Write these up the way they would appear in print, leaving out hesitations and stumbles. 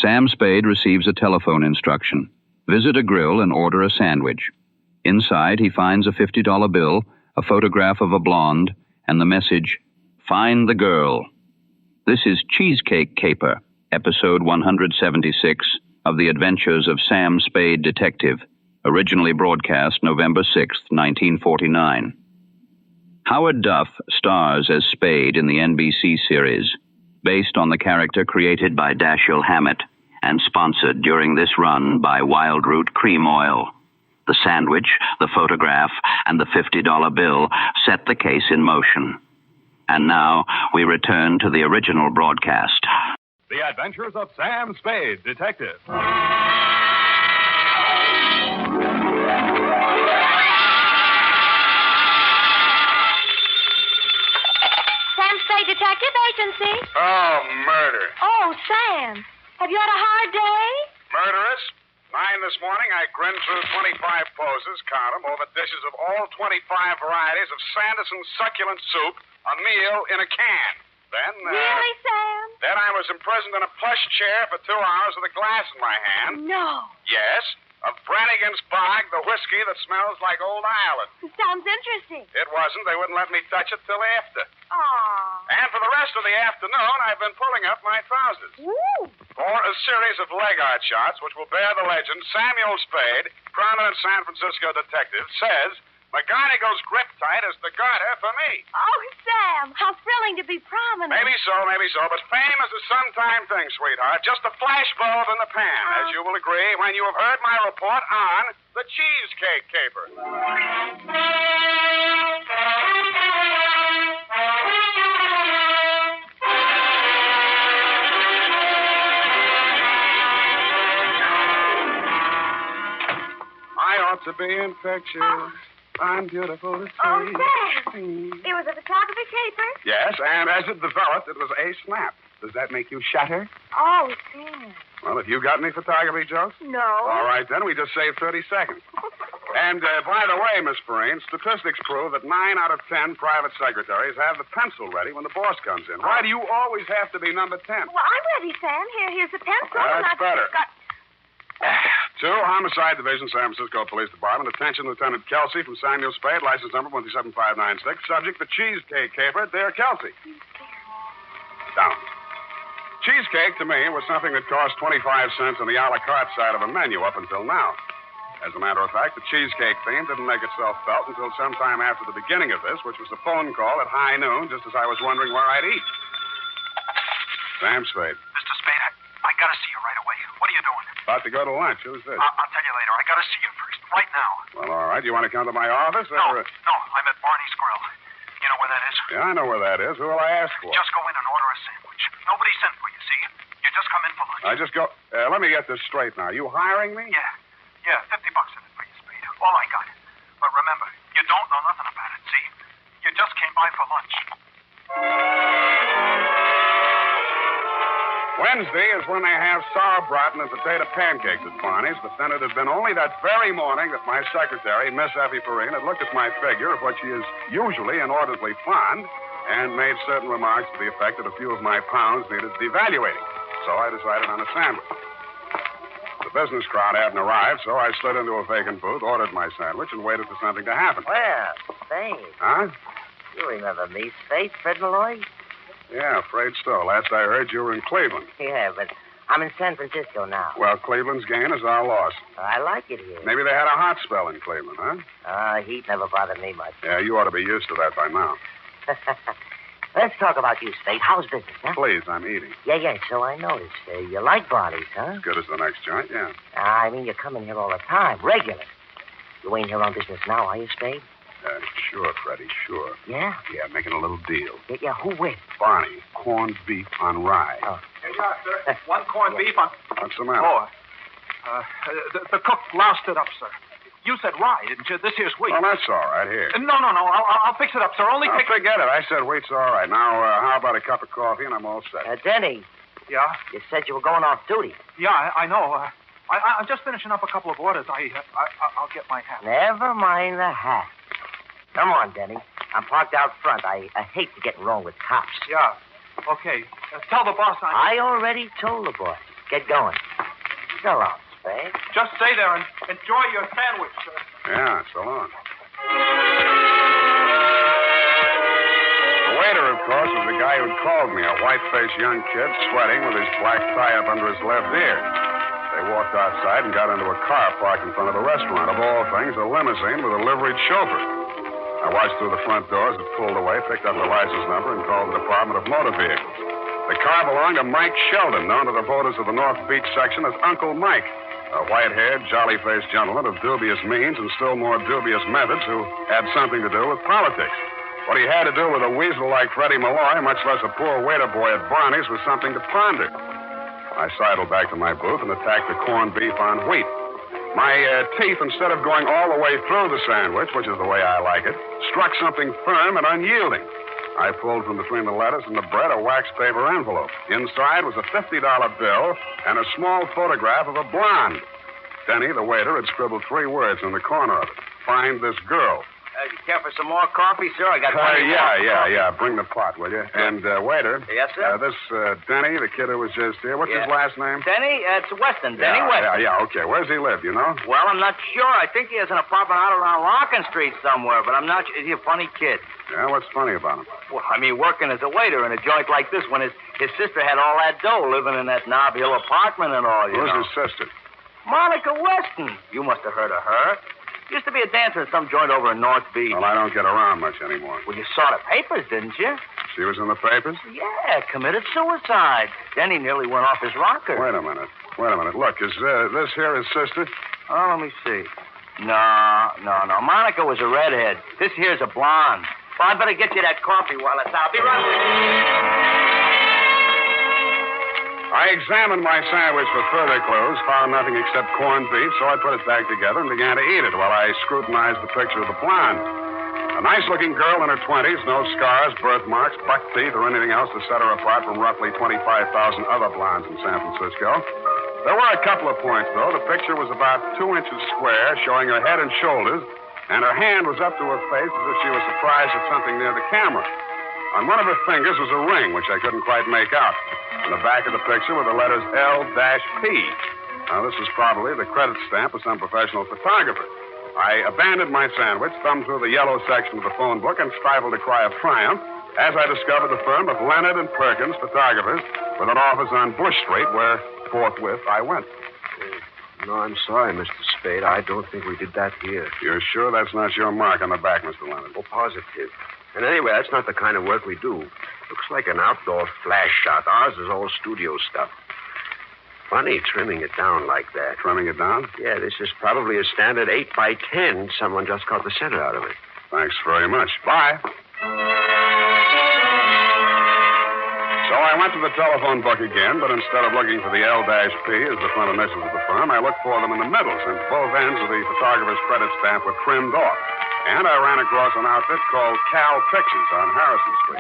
Sam Spade receives a telephone instruction. Visit a grill and order a sandwich. Inside, he finds a $50 bill, a photograph of a blonde, and the message, "Find the girl." This is Cheesecake Caper, episode 176 of The Adventures of Sam Spade Detective, originally broadcast November 6, 1949. Howard Duff stars as Spade in the NBC series, based on the character created by Dashiell Hammett and sponsored during this run by Wild Root Cream Oil. The sandwich, the photograph, and the $50 bill set the case in motion. And now we return to the original broadcast. The Adventures of Sam Spade, Detective. Sam Spade Detective Agency. Oh, murder. Oh, Sam, have you had a hard day? Murderous? 9 this morning, I grinned through 25 poses, count them, over dishes of all 25 varieties of Sanderson succulent soup, a meal in a can. Then, Really, Sam? Then I was imprisoned in a plush chair for 2 hours with a glass in my hand. No. Yes, of Brannigan's Bog, the whiskey that smells like old Ireland. Sounds interesting. It wasn't. They wouldn't let me touch it till after. Aw. And for the rest of the afternoon, I've been pulling up my trousers. Woo. For a series of leg art shots which will bear the legend, Samuel Spade, prominent San Francisco detective, says McGonagall's grip tight is the garter for me. Oh, Sam, how thrilling to be prominent. Maybe so, but fame is a sometime thing, sweetheart. Just a flash bulb in the pan, as you will agree when you have heard my report on the Cheesecake Caper. I ought to be infectious. I'm beautiful to see. Oh, Sam. It was a photography caper? Yes, and as it developed, it was a snap. Does that make you shatter? Oh, Sam. Well, have you got any photography jokes? No. All right, then. We just saved 30 seconds. And, by the way, Miss Perrine, statistics prove that 9 out of 10 private secretaries have the pencil ready when the boss comes in. Why do you always have to be number 10? Well, I'm ready, Sam. Here's the pencil. That's better. Got... 2, Homicide Division, San Francisco Police Department. Attention, Lieutenant Kelsey from Samuel Spade, license number 17596. Subject, the Cheesecake Caper. Dear Kelsey. Down. Cheesecake, to me, was something that cost 25 cents on the a la carte side of a menu up until now. As a matter of fact, the cheesecake theme didn't make itself felt until sometime after the beginning of this, which was a phone call at high noon, just as I was wondering where I'd eat. Sam Spade. Mr. Spade, I gotta see you right away. What are you doing? About to go to lunch. Who's this? I'll tell you later. I gotta see you first, right now. Well, all right. You want to come to my office? No, I'm at Barney's Grill. You know where that is? Yeah, I know where that is. Who will I ask for? Just go in and order a sandwich. Nobody sent for you, see? You just come in for lunch. I just go... let me get this straight now. You hiring me? Yeah, $50 in it for you, Spade. All I got. But remember, you don't know nothing about it, see? You just came by for lunch. Wednesday is when they have sauerbraten and potato pancakes at Barney's, but then it had been only that very morning that my secretary, Miss Effie Perrine, had looked at my figure, of which she is usually inordinately fond, and made certain remarks to the effect that a few of my pounds needed devaluating. So I decided on a sandwich. The business crowd hadn't arrived, so I slid into a vacant booth, ordered my sandwich, and waited for something to happen. Well, Spade. Huh? You remember me, Spade, Fred Malloy? Yeah, afraid so. Last I heard, you were in Cleveland. Yeah, but I'm in San Francisco now. Well, Cleveland's gain is our loss. I like it here. Maybe they had a hot spell in Cleveland, huh? Heat never bothered me much. Yeah, you ought to be used to that by now. Let's talk about you, Spade. How's business, huh? Please, I'm eating. Yeah, so I noticed. You like Barney's, huh? As good as the next joint, yeah. I mean, you come in here all the time, regular. You ain't here on business now, are you, Spade? Sure, Freddie, sure. Yeah? Yeah, making a little deal. Yeah, who with? Barney, corned beef on rye. Oh. Here you are, sir. One corned beef on... What's the matter? The cook loused it up, sir. You said rye, didn't you? This here's wheat. Well, that's all right. Here. No. I'll fix it up, sir. Only take... Forget it. I said wheat's all right. Now, how about a cup of coffee, and I'm all set. Denny. Yeah? You said you were going off duty. Yeah, I know. I'm just finishing up a couple of orders. I'll get my hat. Never mind the hat. Come on, Denny. I'm parked out front. I hate to get wrong with cops. Yeah. Okay. Tell the boss I already told the boss. Get going. So long, Spade. Just stay there and enjoy your sandwich, sir. Yeah, so long. The waiter, of course, was the guy who'd called me, a white-faced young kid sweating with his black tie up under his left ear. They walked outside and got into a car parked in front of the restaurant. Of all things, a limousine with a liveried chauffeur. I watched through the front doors. It pulled away, picked up the license number, and called the Department of Motor Vehicles. The car belonged to Mike Sheldon, known to the voters of the North Beach section as Uncle Mike, a white-haired, jolly-faced gentleman of dubious means and still more dubious methods who had something to do with politics. What he had to do with a weasel like Freddie Malloy, much less a poor waiter boy at Barney's, was something to ponder. I sidled back to my booth and attacked the corned beef on wheat. My teeth, instead of going all the way through the sandwich, which is the way I like it, struck something firm and unyielding. I pulled from between the lettuce and the bread a wax paper envelope. Inside was a $50 bill and a small photograph of a blonde. Denny, the waiter, had scribbled 3 words in the corner of it. Find this girl. You care for some more coffee, sir? I got plenty Yeah. Bring the pot, will you? And, waiter. Yes, sir? This, Denny, the kid who was just here. What's his last name? Denny? It's Weston. Denny Weston. Yeah, okay. Where's he live, you know? Well, I'm not sure. I think he has an apartment out around Larkin Street somewhere, but I'm not sure. Is he a funny kid? Yeah, what's funny about him? Well, I mean, working as a waiter in a joint like this when his sister had all that dough living in that Nob Hill apartment and all, you know. Who's his sister? Monica Weston. You must have heard of her. Used to be a dancer at some joint over in North Beach. Well, I don't get around much anymore. Well, you saw the papers, didn't you? She was in the papers? Yeah, committed suicide. Then he nearly went off his rocker. Wait a minute. Look, is this here his sister? Oh, let me see. No. Monica was a redhead. This here's a blonde. Well, I'd better get you that coffee while it's out. Be right with you. I examined my sandwich for further clues, found nothing except corned beef, so I put it back together and began to eat it while I scrutinized the picture of the blonde. A nice-looking girl in her 20s, no scars, birthmarks, buck teeth, or anything else to set her apart from roughly 25,000 other blondes in San Francisco. There were a couple of points, though. The picture was about 2 inches square, showing her head and shoulders, and her hand was up to her face as if she was surprised at something near the camera. On one of her fingers was a ring, which I couldn't quite make out. On the back of the picture were the letters L-P. Now, this is probably the credit stamp of some professional photographer. I abandoned my sandwich, thumbed through the yellow section of the phone book, and stifled a cry of triumph as I discovered the firm of Leonard and Perkins, photographers, with an office on Bush Street, where forthwith I went. No, I'm sorry, Mr. Spade. I don't think we did that here. You're sure that's not your mark on the back, Mr. Leonard? Oh, positive. And anyway, that's not the kind of work we do. Looks like an outdoor flash shot. Ours is all studio stuff. Funny trimming it down like that. Trimming it down? Yeah, this is probably a standard 8x10. Someone just cut the center out of it. Thanks very much. Bye. So I went to the telephone book again, but instead of looking for the L-P as the front initials of the firm, I looked for them in the middle, since both ends of the photographer's credit stamp were trimmed off. And I ran across an outfit called Cal Pictures on Harrison Street.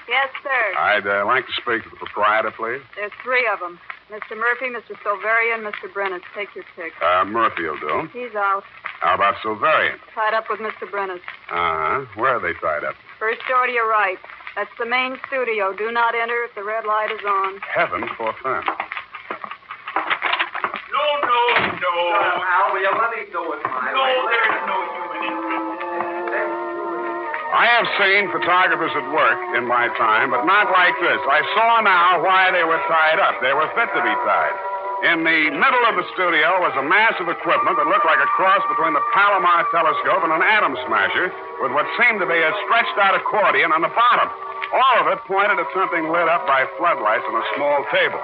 Yes, sir. I'd like to speak to the proprietor, please. There's 3 of them. Mr. Murphy, Mr. Silverian, Mr. Brennis. Take your pick. Murphy will do. He's out. How about Silverian? Tied up with Mr. Brennis. Uh-huh. Where are they tied up? First door to your right. That's the main studio. Do not enter if the red light is on. Heaven forfend. No. Al, will you let me do it my No, there's no human interest. I have seen photographers at work in my time, but not like this. I saw now why they were tied up. They were fit to be tied. In the middle of the studio was a mass of equipment that looked like a cross between the Palomar telescope and an atom smasher, with what seemed to be a stretched-out accordion on the bottom. All of it pointed at something lit up by floodlights on a small table.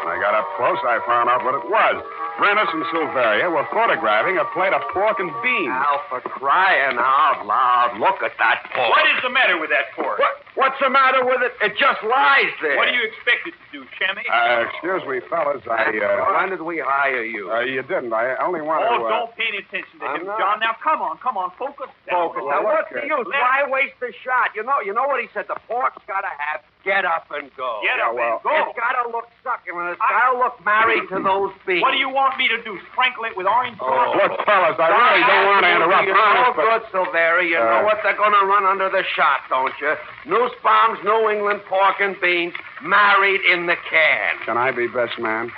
When I got up close, I found out what it was. Brennis and Silveria were photographing a plate of pork and beans. Al, for crying out loud, look at that pork. What is the matter with that pork? What's the matter with it? It just lies there. What do you expect it to do, Chemmy? Excuse me, fellas. When did we hire you? You didn't. I only wanted to... Don't pay any attention to him, not. John. Now, come on. Focus. Focus. Now, what's the use? Let- Why waste the shot? You know what he said. The pork's got to have get up and go. Get up and go. It's got to look succulent. It's got to look married to those beans. What do you want me to do? Sprinkle it with orange sauce? Look, fellas, I really don't want to interrupt. You know good, Silveri. You know what they're going to run under the shot, don't you? Nussbaum's New England pork and beans, married in the can. Can I be best man?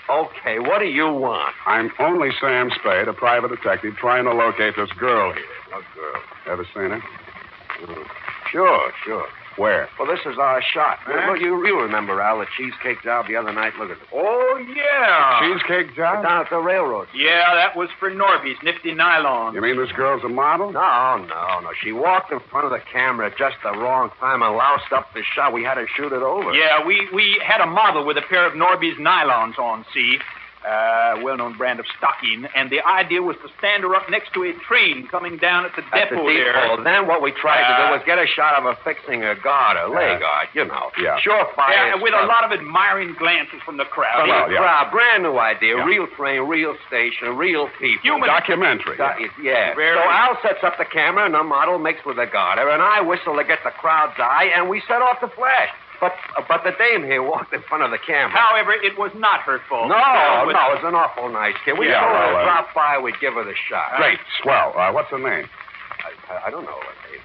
Okay, what do you want? I'm only Sam Spade, a private detective, trying to locate this girl here. What girl? Ever seen her? Sure. Where? Well, this is our shot. Look, you remember, Al, the cheesecake job the other night? Look at this. Oh, yeah. Cheesecake job? Down at the railroad. Yeah, that was for Norby's nifty nylon. You mean this girl's a model? No. She walked in front of the camera at just the wrong time and loused up the shot. We had to shoot it over. Yeah, we had a model with a pair of Norby's nylons on, see? Well-known brand of stocking, and the idea was to stand her up next to a train coming down at the depot there. Then what we tried to do was get a shot of her fixing a guard, a lay guard, you know. Yeah. Surefire. Yeah, with a lot of admiring glances from the crowd. Crowd, brand new idea, real train, real station, real people. Human documentary. Yeah. So Al sets up the camera and the model mixed with the garter, and I whistle to get the crowd's eye, and we set off the flash. But the dame here walked in front of the camera. However, it was not her fault. No, it's an awful nice kid. We told her to drop by, we'd give her the shot. Great, swell. What's her name? I don't know her name.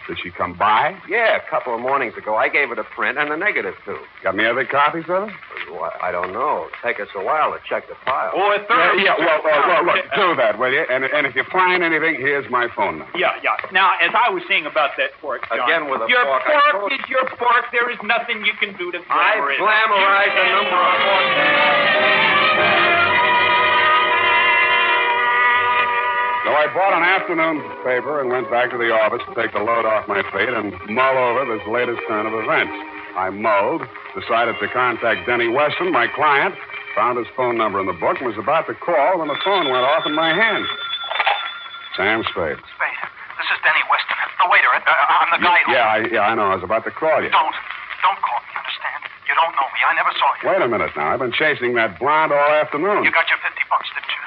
Did she come by? Yeah, a couple of mornings ago. I gave her the print and the negative, too. Got any other copies of it? Well, I don't know. It'll take us a while to check the file. Oh, a third. Well, look, do that, will you? And if you find anything, here's my phone number. Yeah. Now, as I was saying about that pork, John, again with a your pork. pork is your pork. There is nothing you can do to glamorize it. I glamorize the number of pork. So I bought an afternoon paper and went back to the office to take the load off my feet and mull over this latest turn of events. I mulled, decided to contact Denny Weston, my client, found his phone number in the book, and was about to call when the phone went off in my hand. Sam Spade. Spade, this is Denny Weston, the waiter. I'm the guy who... Yeah, I know. I was about to call you. Don't call me, understand? You don't know me. I never saw you. Wait a minute now. I've been chasing that blonde all afternoon. You got your $50, didn't you?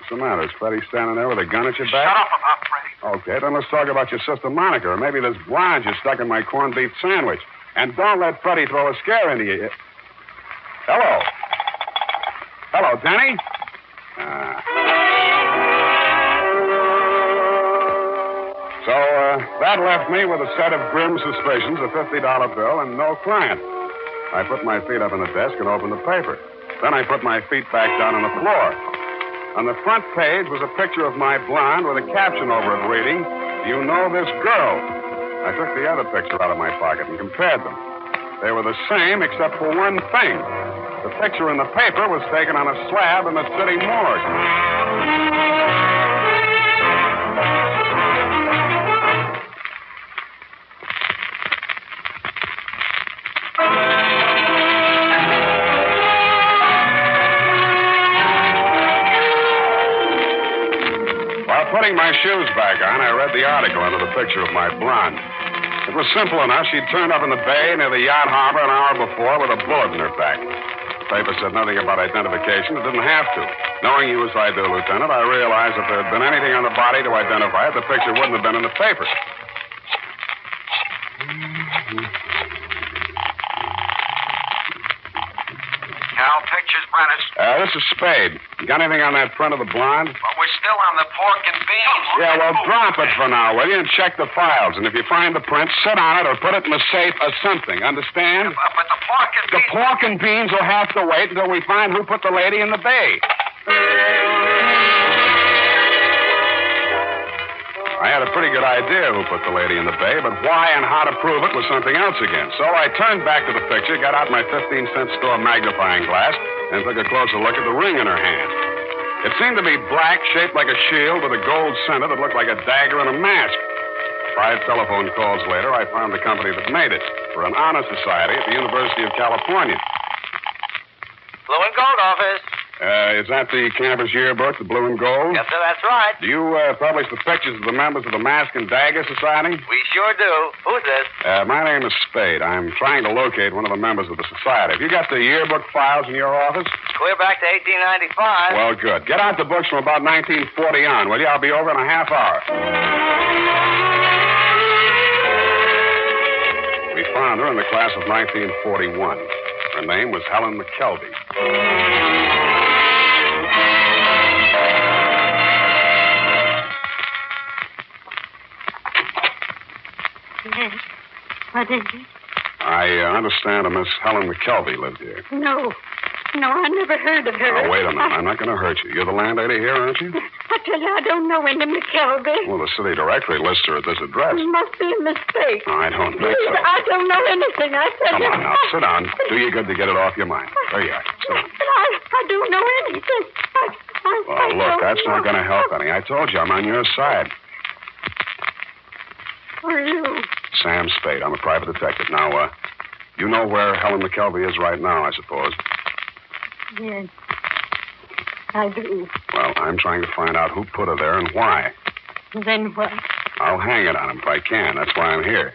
What's the matter? Is Freddie standing there with a gun at your back? Shut up about Freddie. Okay, then let's talk about your sister Monica, or maybe this blonde you stuck in my corned beef sandwich. And don't let Freddie throw a scare into you. Hello, Denny? So, that left me with a set of grim suspicions, a $50 bill, and no client. I put my feet up on the desk and opened the paper. Then I put my feet back down on the floor. On the front page was a picture of my blonde with a caption over it reading, "You know this girl." I took the other picture out of my pocket and compared them. They were the same except for one thing. The picture in the paper was taken on a slab in the city morgue. Putting my shoes back on, I read the article under the picture of my blonde. It was simple enough. She'd turned up in the bay near the yacht harbor an hour before with a bullet in her back. The paper said nothing about identification. It didn't have to. Knowing you as I do, Lieutenant, I realized if there had been anything on the body to identify it, the picture wouldn't have been in the paper. Now, pictures, Prentice. This is Spade. You got anything on that print of the blonde? But we're still on the pork and beans. Yeah, well, drop it for now, will you? And check the files. And if you find the print, sit on it or put it in the safe or something. Understand? But the pork and beans... The pork and beans will have to wait until we find who put the lady in the bay. I had a pretty good idea who put the lady in the bay, but why and how to prove it was something else again. So I turned back to the picture, got out my 15-cent store magnifying glass, and took a closer look at the ring in her hand. It seemed to be black, shaped like a shield with a gold center that looked like a dagger and a mask. 5 telephone calls later, I found the company that made it for an honor society at the University of California. Blue and gold office. Is that the campus yearbook, the blue and gold? Yes, sir, that's right. Do you publish the pictures of the members of the Mask and Dagger Society? We sure do. Who's this? My name is Spade. I'm trying to locate one of the members of the society. Have you got the yearbook files in your office? Clear back to 1895. Well, good. Get out the books from about 1940 on, will you? I'll be over in a half hour. We found her, and in the class of 1941. Her name was Helen McKelvey. Yes. What is it? I understand a Miss Helen McKelvey lived here. No. No, I never heard of her. Now, wait a minute. I'm not going to hurt you. You're the landlady here, aren't you? I tell you, I don't know any McKelvey. Well, the city directory lists her at this address. It must be a mistake. I don't think so. I don't know anything. I tell Come you. on now, sit down. Do you good to get it off your mind. There you are. Sit down. I don't know anything. Well, look, that's not going to help any. I told you I'm on your side. Who are you? Sam Spade. I'm a private detective. Now, you know where Helen McKelvey is right now, I suppose. Yes, I do. Well, I'm trying to find out who put her there and why. Then what? I'll hang it on him if I can. That's why I'm here.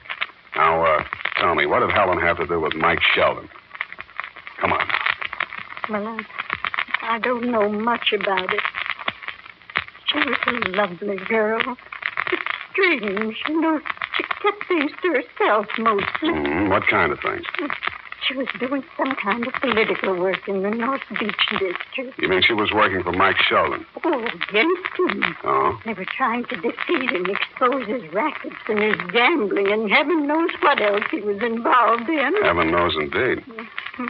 Now, tell me, what did Helen have to do with Mike Sheldon? Come on now. Well, I don't know much about it. She was a lovely girl. It's strange, you know. She kept things to herself mostly. What kind of things? She was doing some kind of political work in the North Beach district. You mean she was working for Mike Sheldon? Oh, against him. Oh? They were trying to defeat and expose his rackets and his gambling and heaven knows what else he was involved in. Heaven knows indeed.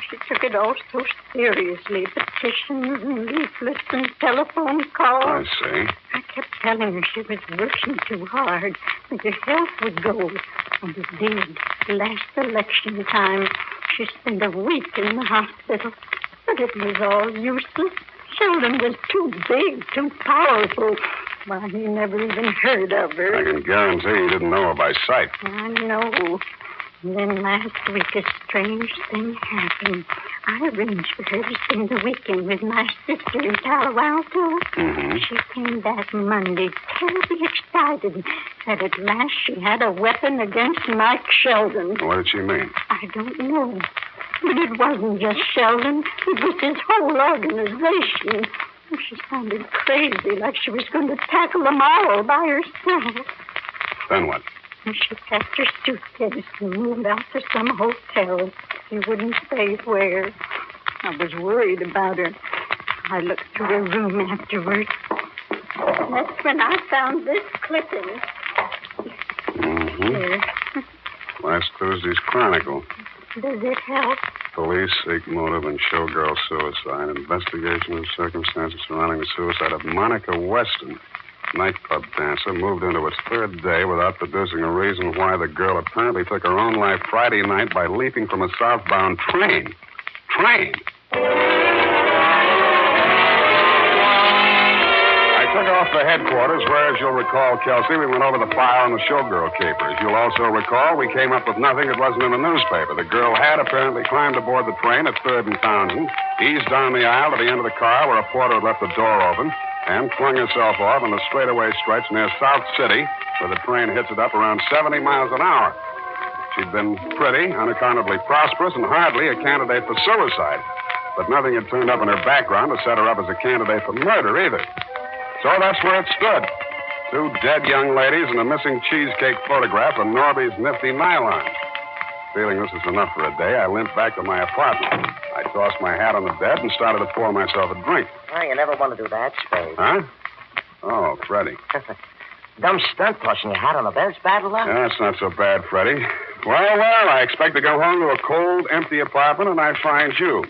She took it all so seriously. Petitions and leaflets and telephone calls. I see. I kept telling her she was working too hard, that her health would go. And it did. Last election time, she spent a week in the hospital. But it was all useless. Sheldon was too big, too powerful. Why, he never even heard of her. I can guarantee you didn't know her by sight. I know. And then last week, a strange thing happened. I arranged for her to spend the weekend with my sister in Palo Alto. She came back Monday, terribly excited, said at last she had a weapon against Mike Sheldon. What did she mean? I don't know. But it wasn't just Sheldon. It was his whole organization. She sounded crazy, like she was going to tackle them all by herself. Then what? She packed her suitcase and moved out to some hotel. She wouldn't say where. I was worried about her. I looked through her room afterwards. That's when I found this clipping. Here. Last Thursday's Chronicle. Does it help? Police seek motive in showgirl suicide. Investigation of circumstances surrounding the suicide of Monica Weston, nightclub dancer, moved into its third day without producing a reason why the girl apparently took her own life Friday night by leaping from a southbound train. Train! I took off to headquarters where, as you'll recall, Kelsey, we went over the file on the showgirl caper. As you'll also recall, we came up with nothing that wasn't in the newspaper. The girl had apparently climbed aboard the train at 3rd and Townsend, eased down the aisle to the end of the car where a porter had left the door open, and flung herself off on the straightaway stretch near South City, where the train hits it up around 70 miles an hour. She'd been pretty, unaccountably prosperous, and hardly a candidate for suicide. But nothing had turned up in her background to set her up as a candidate for murder, either. So that's where it stood. 2 dead young ladies and a missing cheesecake photograph of Norby's nifty nylon. Feeling this is enough for a day, I limped back to my apartment. I tossed my hat on the bed and started to pour myself a drink. Oh, you never want to do that, Spade. Huh? Oh, Freddie. Dumb stunt tossing your hat on the bed. It's bad luck. Yeah, that's not so bad, Freddie. Well, I expect to go home to a cold, empty apartment, and I find you.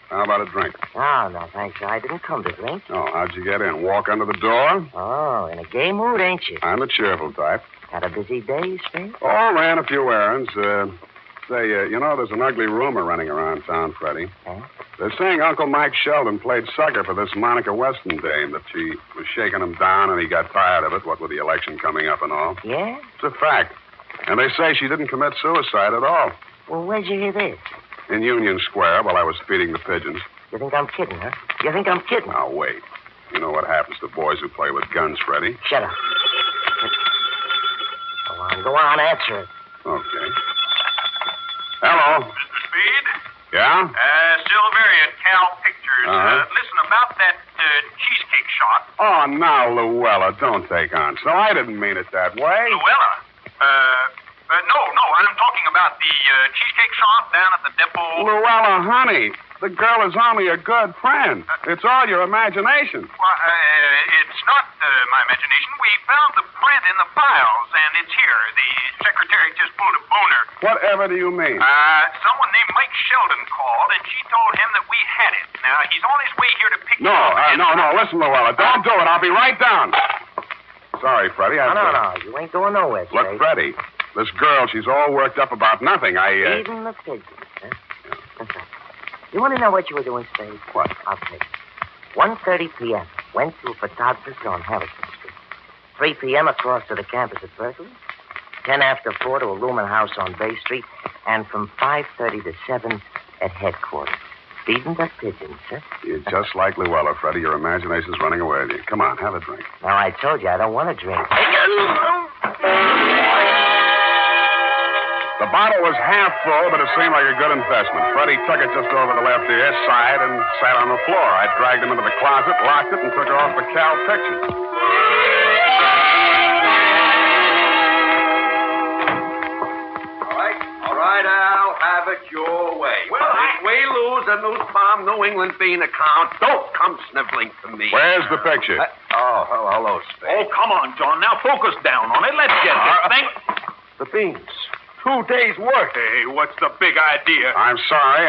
How about a drink? Oh, no, thanks. I didn't come to drink. Oh, how'd you get in? Walk under the door? Oh, in a gay mood, ain't you? I'm the cheerful type. Had a busy day, Spade? Oh, ran a few errands. You know, there's an ugly rumor running around town, Freddie. Huh? They're saying Uncle Mike Sheldon played sucker for this Monica Weston dame, that she was shaking him down and he got tired of it, what with the election coming up and all. Yeah? It's a fact. And they say she didn't commit suicide at all. Well, where'd you hear this? In Union Square while I was feeding the pigeons. You think I'm kidding, huh? You think I'm kidding? Now, wait. You know what happens to boys who play with guns, Freddie. Shut up. Go on, answer it. Okay. Hello. Mr. Spade? Yeah? Silveria at Cal Pictures. Uh-huh. Listen, about that cheesecake shot. Oh, now, Luella, don't take on. So I didn't mean it that way. Luella? No, I'm talking about What, the cheesecake shop down at the depot? Luella, honey, the girl is only a good friend. It's all your imagination. Well, it's not my imagination. We found the print in the files, and it's here. The secretary just pulled a boner. Whatever do you mean? Someone named Mike Sheldon called, and she told him that we had it. Now, he's on his way here to pick it up. No. Listen, Luella, don't do it. I'll be right down. Sorry, Freddie. No. You ain't going nowhere, Spade. Look, Freddie, this girl, she's all worked up about nothing. Even the pigeons, huh? That's right. You want to know what you were doing, Spade? What? I'll tell you. 1:30 p.m. Went to a photographer on Harrison Street. 3 p.m. across to the campus at Berkeley. 10 after 4 to a rooming house on Bay Street. And from 5:30 to 7 at headquarters. Feeding the pigeons, huh? You're just like Luella, Freddie. Your imagination's running away with you. Come on, have a drink. Now, I told you I don't want to drink. The bottle was half full, but it seemed like a good investment. Freddie took it just over the left ear, sighed, and sat on the floor. I dragged him into the closet, locked it, and took off the Cal pictures. All right, Al, have it your way. Well, if we lose a News Farm New England bean account, don't come sniveling to me. Where's the picture? Hello, Spade. Oh, come on, John. Now focus down on it. Let's get this thing. The beans. 2 days' work. Hey, what's the big idea? I'm sorry,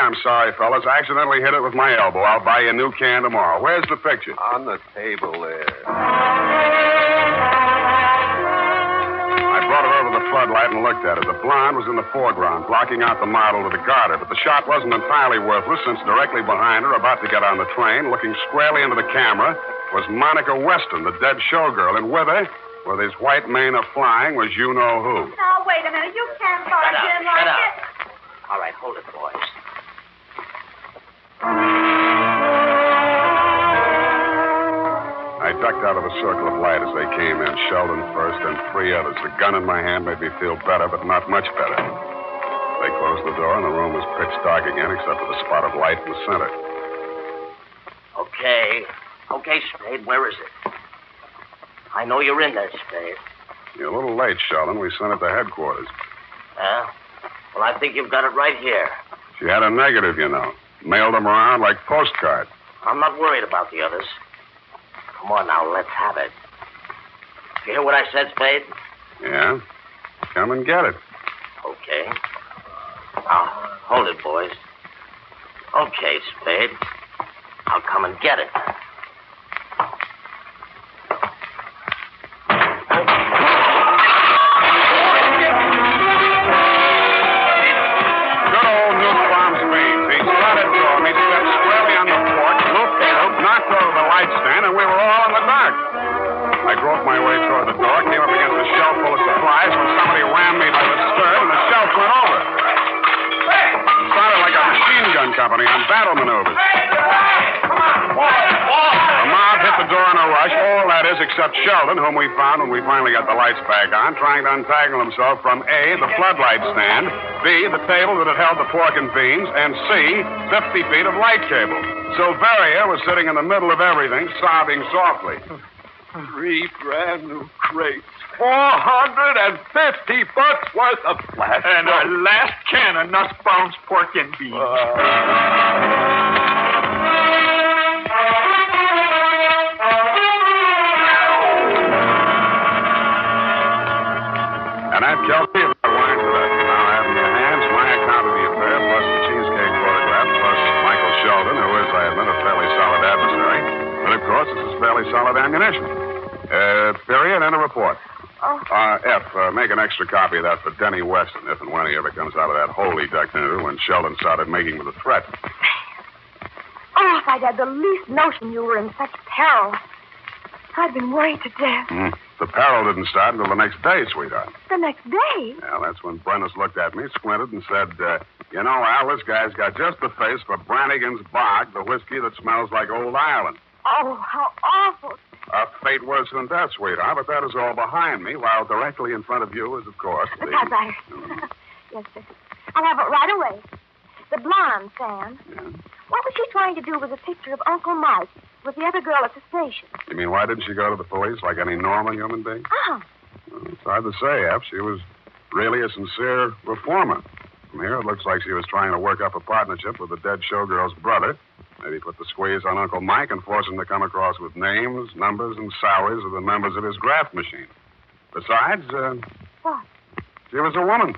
fellas. I accidentally hit it with my elbow. I'll buy you a new can tomorrow. Where's the picture? On the table there. I brought it over to the floodlight and looked at it. The blonde was in the foreground, blocking out the model to the garter, but the shot wasn't entirely worthless since directly behind her, about to get on the train, looking squarely into the camera, was Monica Weston, the dead showgirl, and with her, with his white mane a-flying, was you-know-who. Now, wait a minute. You can't barge in like Shut up. this. All right, hold it, boys. I ducked out of the circle of light as they came in, Sheldon first and 3 others. The gun in my hand made me feel better, but not much better. They closed the door, and the room was pitch dark again, except for the spot of light in the center. Okay, Spade, where is it? I know you're in there, Spade. You're a little late, Sheldon. We sent it to headquarters. Huh? Well, I think you've got it right here. She had a negative, you know. Mailed them around like postcards. I'm not worried about the others. Come on now, let's have it. You hear what I said, Spade? Yeah? Come and get it. Okay. Now, hold it, boys. Okay, Spade. I'll come and get it. I groped my way toward the door, came up against a shelf full of supplies when somebody rammed me by the skirt and the shelf went over. It sounded like a machine gun company on battle maneuvers. The mob hit the door in a rush, all that is except Sheldon, whom we found when we finally got the lights back on, trying to untangle himself from A, the floodlight stand, B, the table that had held the pork and beans, and C, 50 feet of light cable. Sylveria was sitting in the middle of everything, sobbing softly. 3 brand new crates. $450 worth of flash. And our last can of nuts-bound pork and beans. And that, Kelsey, is our wine for that. Now I have in your hands my account of the affair, plus the cheesecake photograph, plus Michael Sheldon, who is, I admit, a fairly solid adversary. But, of course, this is fairly solid ammunition. Period, and a report. Make an extra copy of that for Denny Weston, if and when he ever comes out of that hole he ducked into when Sheldon started making with a threat. Oh, if I'd had the least notion you were in such peril, I'd been worried to death. The peril didn't start until the next day, sweetheart. The next day? Yeah, that's when Brennis looked at me, squinted, and said, you know, Al, this guy's got just the face for Brannigan's Bog, the whiskey that smells like old Ireland. Oh, how awful. A fate worse than death, sweetheart, but that is all behind me, while directly in front of you is, of course, the typewriter. Yes, sir. I'll have it right away. The blonde, Sam. Yeah. What was she trying to do with a picture of Uncle Mike with the other girl at the station? You mean, why didn't she go to the police like any normal human being? Oh. Well, it's hard to say, F. She was really a sincere reformer. From here, it looks like she was trying to work up a partnership with the dead showgirl's brother. Maybe put the squeeze on Uncle Mike and force him to come across with names, numbers, and salaries of the members of his graft machine. Besides, What? she was a woman.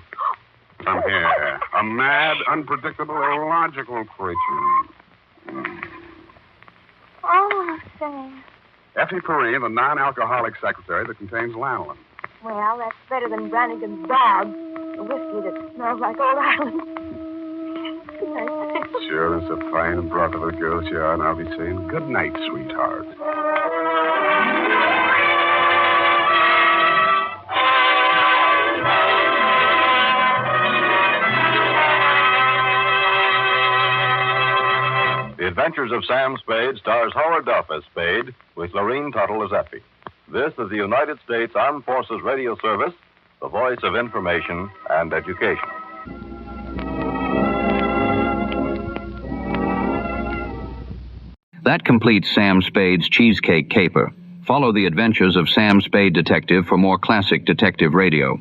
Come here. A mad, unpredictable, illogical creature. Oh, Sam. Effie Perrine, the non-alcoholic secretary that contains lanolin. Well, that's better than Brannigan's dog. A whiskey that smells like Old Island. Good night. Sure, it's a fine broth of a girl you are, and I'll be saying good night, sweetheart. The Adventures of Sam Spade stars Howard Duff as Spade, with Lorene Tuttle as Effie. This is the United States Armed Forces Radio Service, the voice of information and education. That completes Sam Spade's Cheesecake Caper. Follow the adventures of Sam Spade Detective for more classic detective radio.